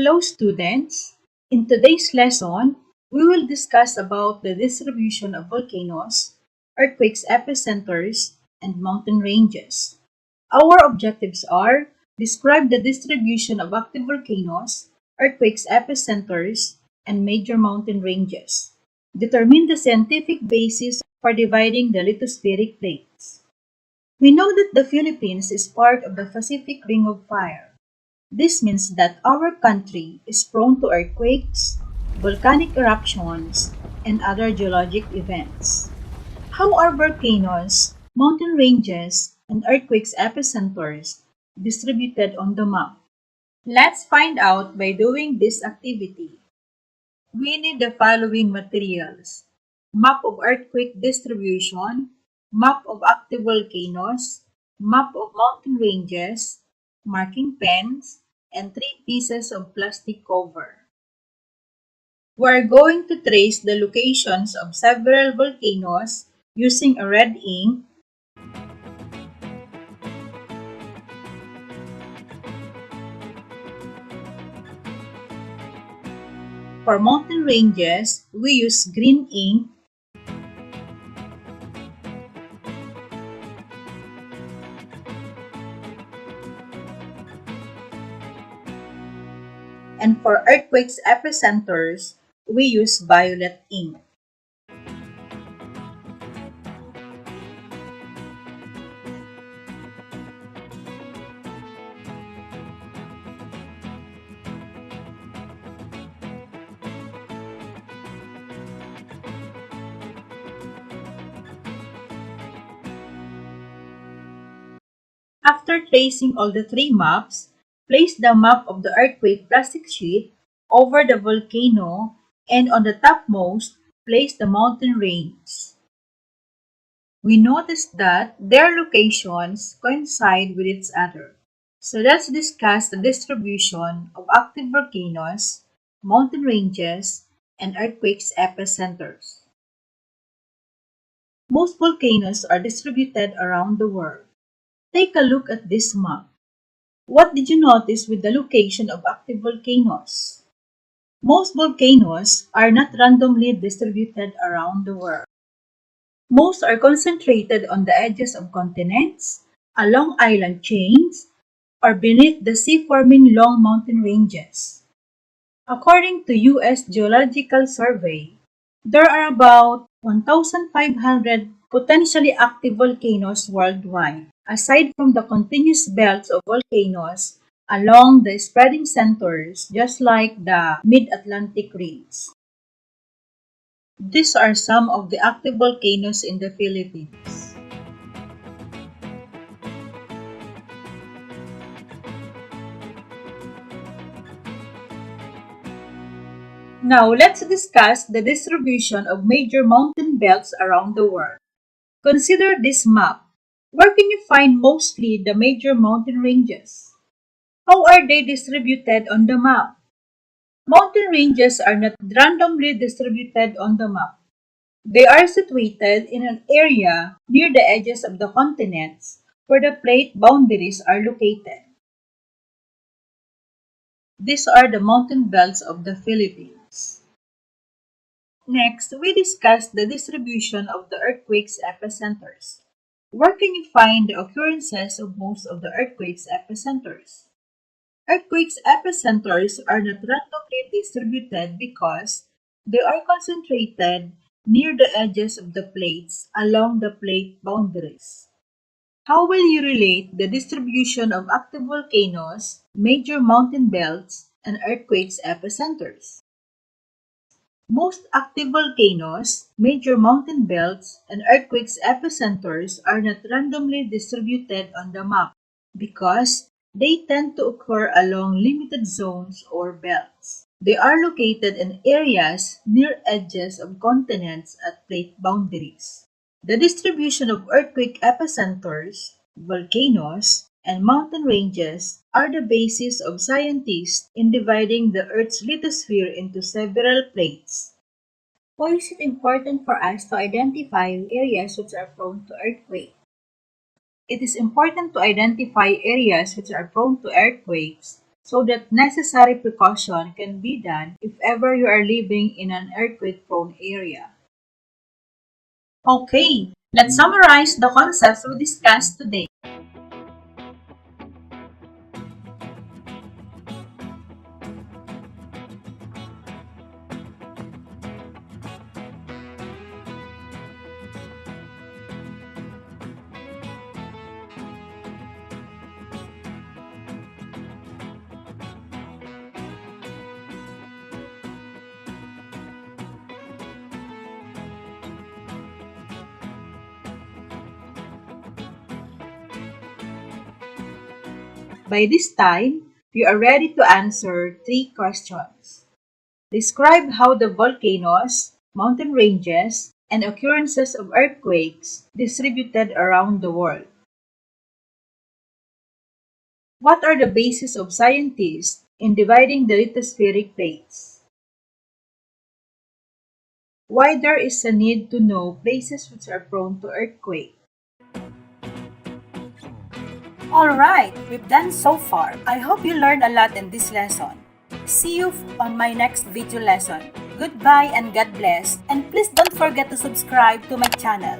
Hello students! In today's lesson, we will discuss about the distribution of volcanoes, earthquakes epicenters, and mountain ranges. Our objectives are describe the distribution of active volcanoes, earthquakes epicenters, and major mountain ranges. Determine the scientific basis for dividing the lithospheric plates. We know that the Philippines is part of the Pacific Ring of Fire. This means that our country is prone to earthquakes, volcanic eruptions, and other geologic events. How are volcanoes, mountain ranges, and earthquakes epicenters distributed on the map? Let's find out by doing this activity. We need the following materials: map of earthquake distribution, map of active volcanoes, map of mountain ranges, marking pens, and 3 pieces of plastic cover. We are going to trace the locations of several volcanoes using a red ink. For mountain ranges, we use green ink. And for earthquakes epicenters, we use violet ink. After tracing all the 3 maps, place the map of the earthquake plastic sheet over the volcano, and on the topmost, place the mountain range. We noticed that their locations coincide with each other. So let's discuss the distribution of active volcanoes, mountain ranges, and earthquakes epicenters. Most volcanoes are distributed around the world. Take a look at this map. What did you notice with the location of active volcanoes? Most volcanoes are not randomly distributed around the world. Most are concentrated on the edges of continents, along island chains, or beneath the sea-forming long mountain ranges. According to U.S. Geological Survey, there are about 1,500 potentially active volcanoes worldwide, aside from the continuous belts of volcanoes along the spreading centers, just like the Mid-Atlantic Ridge. These are some of the active volcanoes in the Philippines. Now, let's discuss the distribution of major mountain belts around the world. Consider this map. Where can you find mostly the major mountain ranges? How are they distributed on the map? Mountain ranges are not randomly distributed on the map. They are situated in an area near the edges of the continents where the plate boundaries are located. These are the mountain belts of the Philippines. Next, we discuss the distribution of the earthquakes epicenters. Where can you find the occurrences of most of the earthquakes epicenters? Earthquakes epicenters are not randomly distributed because they are concentrated near the edges of the plates along the plate boundaries. How will you relate the distribution of active volcanoes, major mountain belts, and earthquakes epicenters? Most active volcanoes, major mountain belts, and earthquakes epicenters are not randomly distributed on the map because they tend to occur along limited zones or belts. They are located in areas near edges of continents at plate boundaries. The distribution of earthquake epicenters, volcanoes, and mountain ranges are the basis of scientists in dividing the Earth's lithosphere into several plates. Why is it important for us to identify areas which are prone to earthquakes? It is important to identify areas which are prone to earthquakes so that necessary precaution can be done if ever you are living in an earthquake-prone area. Okay, let's summarize the concepts we discussed today. By this time, you are ready to answer three questions. Describe how the volcanoes, mountain ranges, and occurrences of earthquakes distributed around the world. What are the bases of scientists in dividing the lithospheric plates? Why there is a need to know places which are prone to earthquake? Alright, we've done so far. I hope you learned a lot in this lesson. See you on my next video lesson. Goodbye and God bless. And please don't forget to subscribe to my channel.